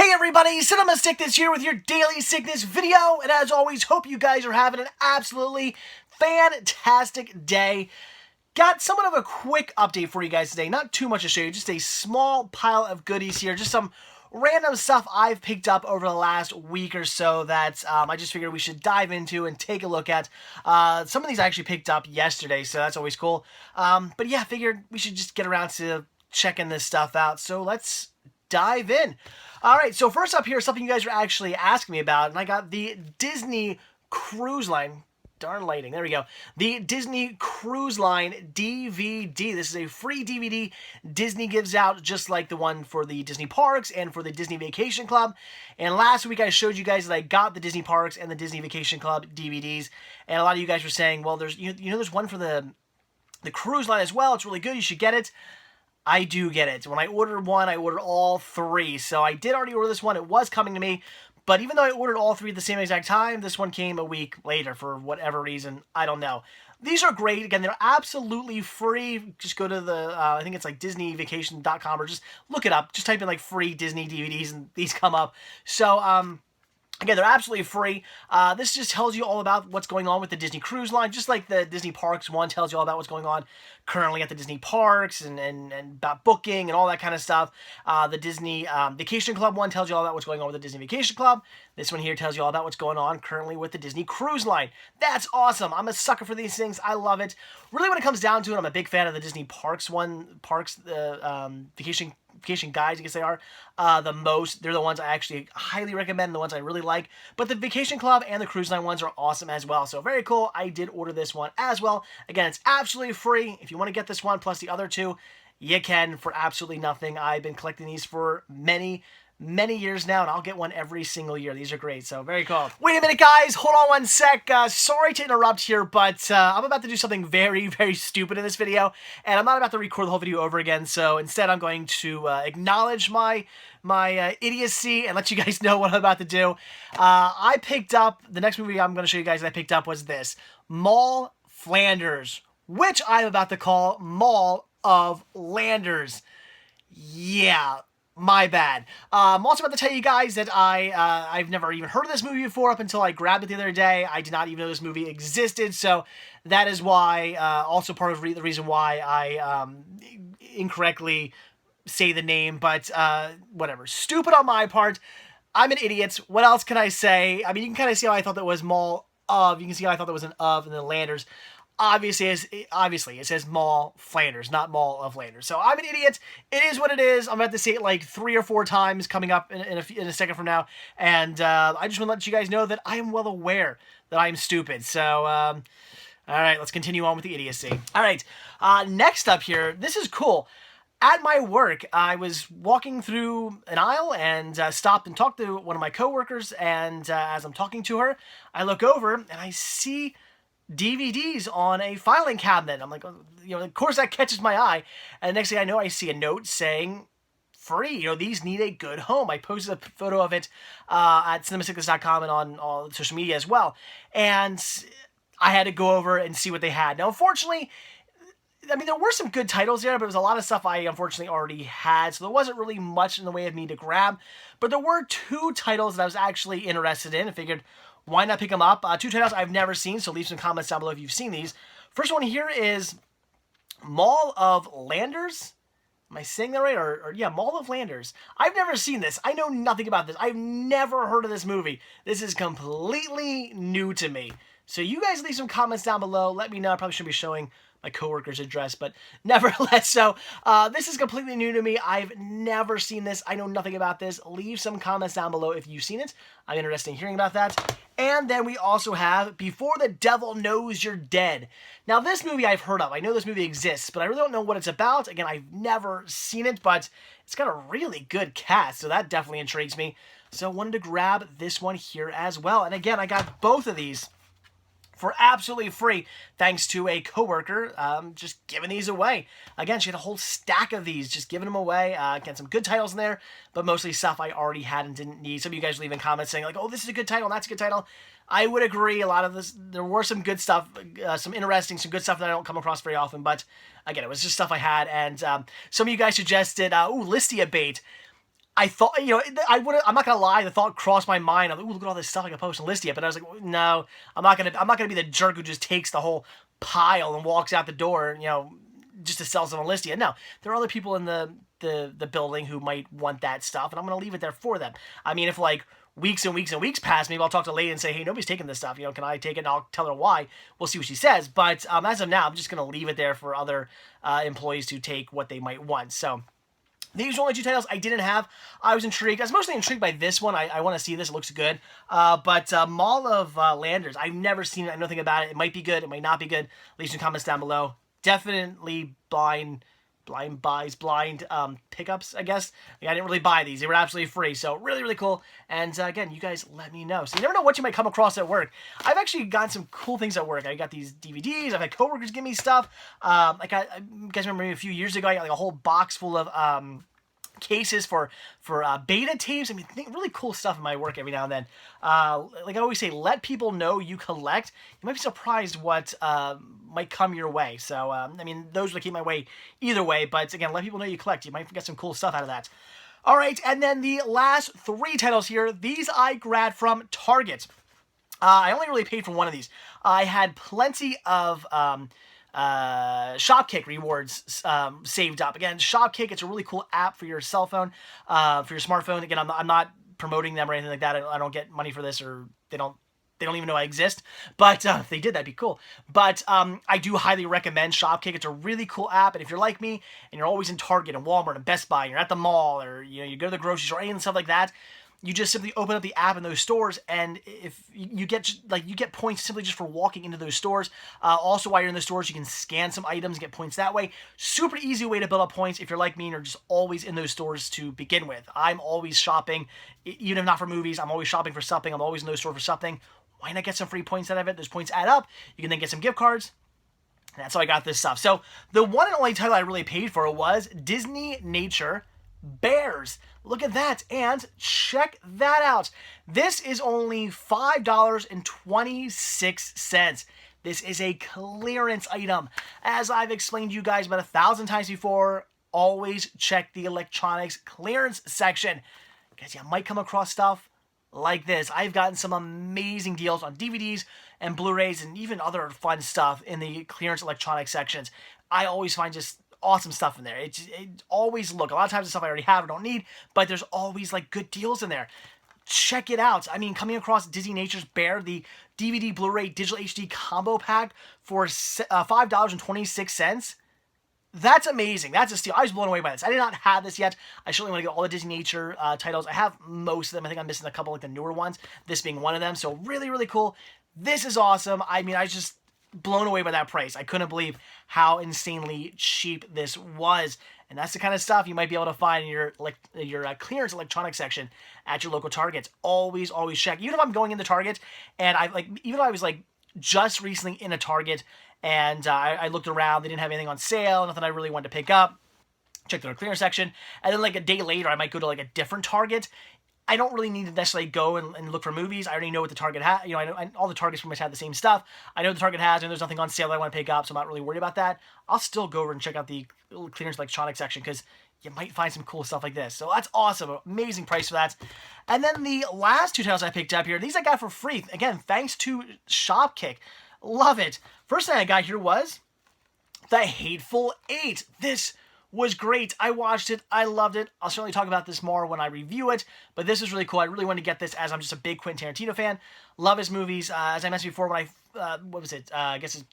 Hey everybody, Cinema Sickness here with your daily sickness video, and as always, hope you guys are having an absolutely fantastic day. Got somewhat of a quick update for you guys today, not too much to show you, just a small pile of goodies here, just some random stuff I've picked up over the last week or so that I just figured we should dive into and take a look at. Some of these I actually picked up yesterday, so that's always cool. But yeah, I figured we should just get around to checking this stuff out, so let's dive in. Alright, so first up here is something you guys are actually asking me about, and I got the Disney Cruise Line. Darn lighting, there we go. The Disney Cruise Line DVD. This is a free DVD Disney gives out, just like the one for the Disney Parks and for the Disney Vacation Club. And last week I showed you guys that I got the Disney Parks and the Disney Vacation Club DVDs, and a lot of you guys were saying, well, there's there's one for the Cruise Line as well. It's really good. You should get it. I do get it. When I ordered one, I ordered all three. So I did already order this one. It was coming to me. But even though I ordered all three at the same exact time, this one came a week later for whatever reason. I don't know. These are great. Again, they're absolutely free. Just go to the, I think it's like DisneyVacation.com, or just look it up. Just type in like free Disney DVDs and these come up. So, again, they're absolutely free. This just tells you all about what's going on with the Disney Cruise Line, just like the Disney Parks one tells you all about what's going on currently at the Disney Parks and about booking and all that kind of stuff. The Disney Vacation Club one tells you all about what's going on with the Disney Vacation Club. This one here tells you all about what's going on currently with the Disney Cruise Line. That's awesome. I'm a sucker for these things. I love it. Really, when it comes down to it, I'm a big fan of the Disney Parks one. Vacation guides, I guess they are, the most. They're the ones I actually highly recommend, the ones I really like. But the Vacation Club and the Cruise Line ones are awesome as well. So very cool. I did order this one as well. Again, it's absolutely free. If you want to get this one plus the other two, you can for absolutely nothing. I've been collecting these for many years now, and I'll get one every single year. These are great, so very cool. Wait a minute, guys. Hold on one sec. Sorry to interrupt here, but I'm about to do something very stupid in this video, and I'm not about to record the whole video over again, so instead I'm going to acknowledge my idiocy and let you guys know what I'm about to do. I picked up, the next movie I'm going to show you guys that I picked up was this, Mall Flanders, which I'm about to call Mall of Landers. Yeah. My bad. I'm also about to tell you guys that I've never even heard of this movie before up until I grabbed it the other day. I did not even know this movie existed, so that is why, also part of the reason why I incorrectly say the name, but whatever. Stupid on my part. I'm an idiot. What else can I say? I mean, you can kind of see how I thought that was Mall of. You can see how I thought that was an of and then Landers. Obviously, it says Mall Flanders, not Mall of Landers. So I'm an idiot. It is what it is. I'm about to say it like 3 or 4 times coming up in a second from now. And I just want to let you guys know that I am well aware that I'm stupid. So, all right, let's continue on with the idiocy. All right, next up here, this is cool. At my work, I was walking through an aisle and stopped and talked to one of my coworkers. And as I'm talking to her, I look over and I see DVDs on a filing cabinet. I'm like, of course that catches my eye. And the next thing I know, I see a note saying, free, these need a good home. I posted a photo of it at cinemasickness.com and on all social media as well. And I had to go over and see what they had. Now, unfortunately, I mean, there were some good titles there, but it was a lot of stuff I unfortunately already had, so there wasn't really much in the way of me to grab. But there were 2 titles that I was actually interested in. I figured, why not pick them up? 2 titles I've never seen, so leave some comments down below if you've seen these. First one here is Mall of Landers. Am I saying that right? Or yeah, Mall of Landers. I've never seen this. I know nothing about this. I've never heard of this movie. This is completely new to me. So you guys leave some comments down below. Let me know. I probably shouldn't be showing my coworker's address, but nevertheless, so this is completely new to me. I've never seen this. I know nothing about this. Leave some comments down below if you've seen it. I'm interested in hearing about that. And then we also have Before the Devil Knows You're Dead. Now, this movie I've heard of. I know this movie exists, but I really don't know what it's about. Again, I've never seen it, but it's got a really good cast, so that definitely intrigues me. So I wanted to grab this one here as well. And again, I got both of these for absolutely free, thanks to a coworker, just giving these away. Again, she had a whole stack of these, just giving them away. Again, some good titles in there, but mostly stuff I already had and didn't need. Some of you guys leaving comments saying like, oh, this is a good title, and that's a good title. I would agree. A lot of this, there were some good stuff, some interesting, some good stuff that I don't come across very often, but again, it was just stuff I had, and some of you guys suggested, Listia bait. I thought, I'm not gonna lie, the thought crossed my mind. I'm like, ooh, look at all this stuff I can post on Listia. But I was like, no, I'm not gonna be the jerk who just takes the whole pile and walks out the door, just to sell some on Listia. No, there are other people in the building who might want that stuff, and I'm gonna leave it there for them. I mean, if like weeks and weeks and weeks pass, maybe I'll talk to the lady and say, hey, nobody's taking this stuff. Can I take it? And I'll tell her why. We'll see what she says. But as of now, I'm just gonna leave it there for other employees to take what they might want. So. These are only 2 titles I didn't have. I was intrigued. I was mostly intrigued by this one. I want to see this. It looks good. But Mall of Landers, I've never seen it. I know nothing about it. It might be good. It might not be good. Leave some comments down below. Definitely blind pickups, I guess. I didn't really buy these. They were absolutely free. So really, really cool. And again, you guys let me know. So you never know what you might come across at work. I've actually gotten some cool things at work. I got these DVDs. I've had coworkers give me stuff. You guys remember a few years ago, I got like a whole box full of cases for beta tapes. I mean, really cool stuff in my work every now and then. Like I always say, let people know you collect. You might be surprised what might come your way. So, I mean, those would keep my way either way. But again, let people know you collect. You might get some cool stuff out of that. All right, and then the last 3 titles here. These I grabbed from Target. I only really paid for one of these. I had plenty of Shopkick rewards saved up. Again, Shopkick, it's a really cool app for your cell phone, for your smartphone. Again, I'm not promoting them or anything like that. I don't get money for this, or they don't even know I exist. But if they did, that'd be cool. But I do highly recommend Shopkick. It's a really cool app. And if you're like me and you're always in Target and Walmart and Best Buy, and you're at the mall, or you go to the grocery store, anything stuff like that, you just simply open up the app in those stores, and if you get points simply just for walking into those stores. Also, while you're in the stores, you can scan some items and get points that way. Super easy way to build up points if you're like me and you're just always in those stores to begin with. I'm always shopping, even if not for movies. I'm always shopping for something. I'm always in those stores for something. Why not get some free points out of it? Those points add up. You can then get some gift cards. And that's how I got this stuff. So the one and only title I really paid for was Disney Nature Bears. Look at that, and check that out. This is only $5.26. This is a clearance item. As I've explained to you guys about 1,000 times before, always check the electronics clearance section, because you might come across stuff like this. I've gotten some amazing deals on DVDs and Blu-rays and even other fun stuff in the clearance electronics sections. I always find just awesome stuff in there. It always look. A lot of times it's stuff I already have or don't need, but there's always like good deals in there. Check it out. I mean, coming across Disney Nature's Bear, the DVD Blu-ray Digital HD combo pack for $5.26. That's amazing. That's a steal. I was blown away by this. I did not have this yet. I certainly want to get all the Disney Nature titles. I have most of them. I think I'm missing a couple, like the newer ones, this being one of them. So really, really cool. This is awesome. I mean, I was just blown away by that price. I couldn't believe how insanely cheap this was. And that's the kind of stuff you might be able to find in your clearance electronics section at your local Targets. Always, always check. Even if I'm going into Target and even though I was just recently in a Target and I looked around, they didn't have anything on sale, nothing I really wanted to pick up. Check their clearance section, and then a day later, I might go to a different Target. I don't really need to necessarily go and look for movies. I already know what the Target has. I know all the Targets pretty much have the same stuff. I know the Target has, and there's nothing on sale that I want to pick up, so I'm not really worried about that. I'll still go over and check out the clearance electronics section because you might find some cool stuff like this. So that's awesome. Amazing price for that. And then the last 2 titles I picked up here, these I got for free. Again, thanks to Shopkick. Love it. First thing I got here was The Hateful Eight. This was great. I watched it. I loved it. I'll certainly talk about this more when I review it, but this is really cool. I really wanted to get this as I'm just a big Quentin Tarantino fan. Love his movies. As I mentioned before, when what was it? I guess it's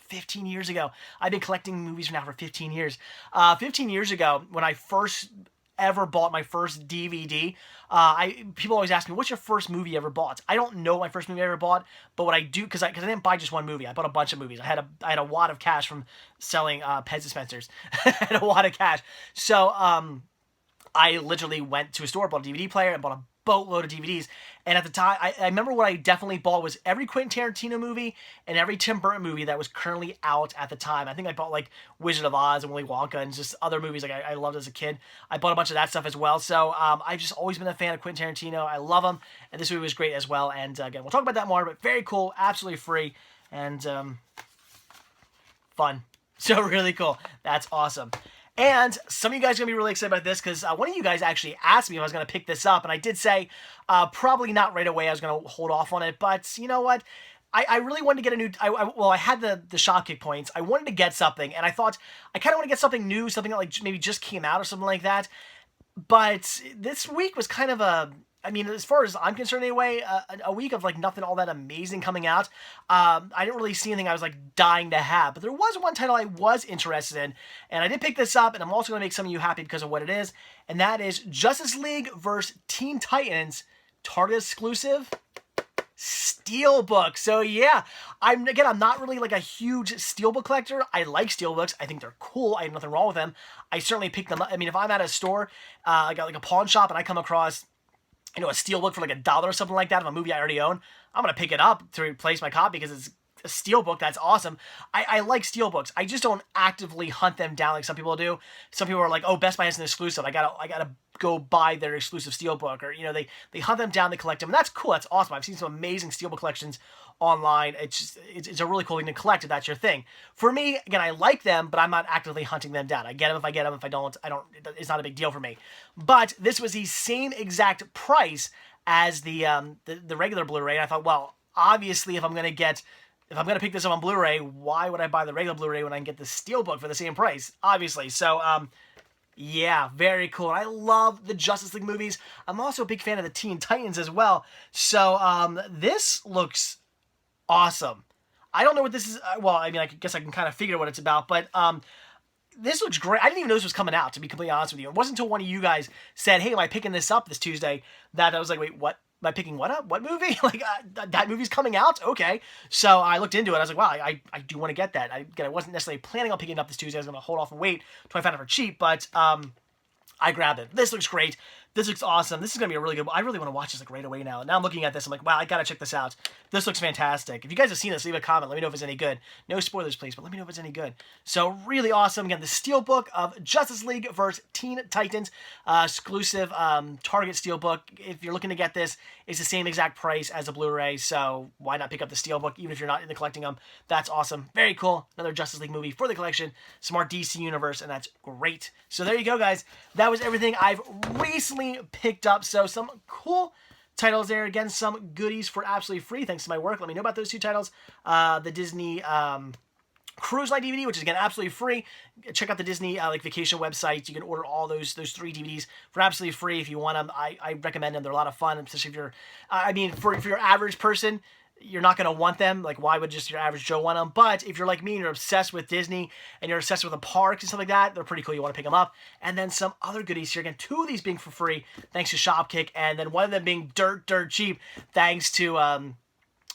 15 years ago. I've been collecting movies now for 15 years. 15 years ago, when I first ever bought my first DVD, people always ask me, what's your first movie you ever bought? I don't know my first movie I ever bought, but what I do, because I didn't buy just one movie, I bought a bunch of movies. I had a wad of cash from selling Pez dispensers. I had a wad of cash. So I literally went to a store, bought a DVD player, and bought a boatload of DVDs. And at the time, I remember what I definitely bought was every Quentin Tarantino movie and every Tim Burton movie that was currently out at the time. I think I bought Wizard of Oz and Willy Wonka and just other movies I loved as a kid. I bought a bunch of that stuff as well. So I've just always been a fan of Quentin Tarantino. I love him, and this movie was great as well. And again, we'll talk about that more, but very cool, absolutely free, and fun. So really cool. That's awesome. And some of you guys are going to be really excited about this because one of you guys actually asked me if I was going to pick this up, and I did say probably not right away. I was going to hold off on it, but you know what? I really wanted to get a new, well, I had the Shopkick points. I wanted to get something, and I thought I kind of want to get something new, something that like maybe just came out or something like that. But this week was kind of a, I mean, as far as I'm concerned anyway, a week of like nothing all that amazing coming out. I didn't really see anything I was like dying to have, but there was one title I was interested in, and I did pick this up, and I'm also going to make some of you happy because of what it is, and that is Justice League vs. Teen Titans, Target exclusive Steelbook. So yeah, I'm not really like a huge Steelbook collector. I like Steelbooks. I think they're cool. I have nothing wrong with them. I certainly pick them up. I mean, if I'm at a store, I got like a pawn shop, and I come across, you know, a Steelbook for like $1 or something like that of a movie I already own, I'm gonna pick it up to replace my copy because it's a Steelbook. That's awesome. I like Steelbooks. I just don't actively hunt them down like some people do. Some people are like, oh, Best Buy has an exclusive. I gotta go buy their exclusive Steelbook, or you know, they hunt them down, they collect them, and that's cool. That's awesome. I've seen some amazing Steelbook collections online. It's a really cool thing to collect if that's your thing. For me, again, I like them, but I'm not actively hunting them down. I get them if I get them. If I don't, I don't. It's not a big deal for me. But this was the same exact price as the regular Blu-ray, and I thought, well, obviously, if I'm gonna pick this up on Blu-ray, why would I buy the regular Blu-ray when I can get the Steelbook for the same price? Obviously, so yeah, very cool. I love the Justice League movies. I'm also a big fan of the Teen Titans as well. So this looks awesome. I don't know what this is. Well, I mean, I guess I can kind of figure what it's about, but this looks great. I didn't even know this was coming out, to be completely honest with you. It wasn't until one of you guys said, hey, am I picking this up this Tuesday, that I was like, wait, what? Am I picking what up? What movie? Like, that movie's coming out? Okay. So I looked into it. I was like, wow, I do want to get that. Again, I wasn't necessarily planning on picking it up this Tuesday. I was going to hold off and wait until I found it for cheap, but I grabbed it. This looks great. This looks awesome. This is going to be a really good one. I really want to watch this like right away now. Now I'm looking at this. I'm like, wow, I got to check this out. This looks fantastic. If you guys have seen this, leave a comment. Let me know if it's any good. No spoilers, please, but let me know if it's any good. So really awesome. Again, the Steelbook of Justice League vs. Teen Titans. Exclusive Target Steelbook. If you're looking to get this, it's the same exact price as a Blu-ray, so why not pick up the Steelbook even if you're not into collecting them? That's awesome. Very cool. Another Justice League movie for the collection. Some more DC Universe, and that's great. So there you go, guys. That was everything I've recently picked up. So some cool titles there. Again, some goodies for absolutely free thanks to my work. Let me know about those two titles. The Disney Cruise Line DVD, which is again absolutely free. Check out the Disney like vacation website. You can order all those 3 DVDs for absolutely free if you want them. I recommend them. They're a lot of fun, especially if you're, I mean, for your average person, you're not going to want them. Like, why would just your average Joe want them? But if you're like me and you're obsessed with Disney and you're obsessed with the parks and stuff like that, they're pretty cool. You want to pick them up. And then some other goodies here. Again, 2 of these being for free thanks to Shopkick, and then one of them being dirt cheap thanks to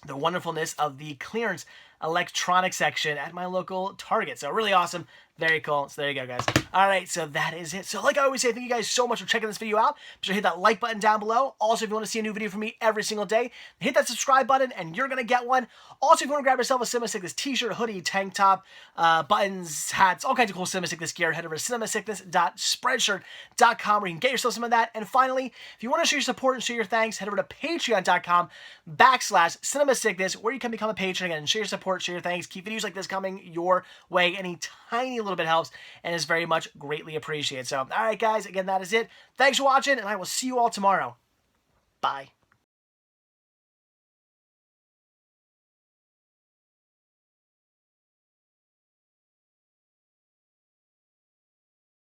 the wonderfulness of the clearance electronic section at my local Target. So really awesome. Very cool. So there you go, guys. All right, so that is it. So like I always say, thank you guys so much for checking this video out. Be sure to hit that like button down below. Also, if you want to see a new video from me every single day, hit that subscribe button and you're going to get one. Also, if you want to grab yourself a Cinema Sickness t-shirt, hoodie, tank top, buttons, hats, all kinds of cool Cinema Sickness gear, head over to cinemasickness.spreadshirt.com where you can get yourself some of that. And finally, if you want to show your support and show your thanks, head over to patreon.com/cinemasickness where you can become a patron again and show your support, show your thanks, keep videos like this coming your way. Any tiny little bit helps and is very much greatly appreciated. So, all right, guys, again, that is it. Thanks for watching, and I will see you all tomorrow. Bye.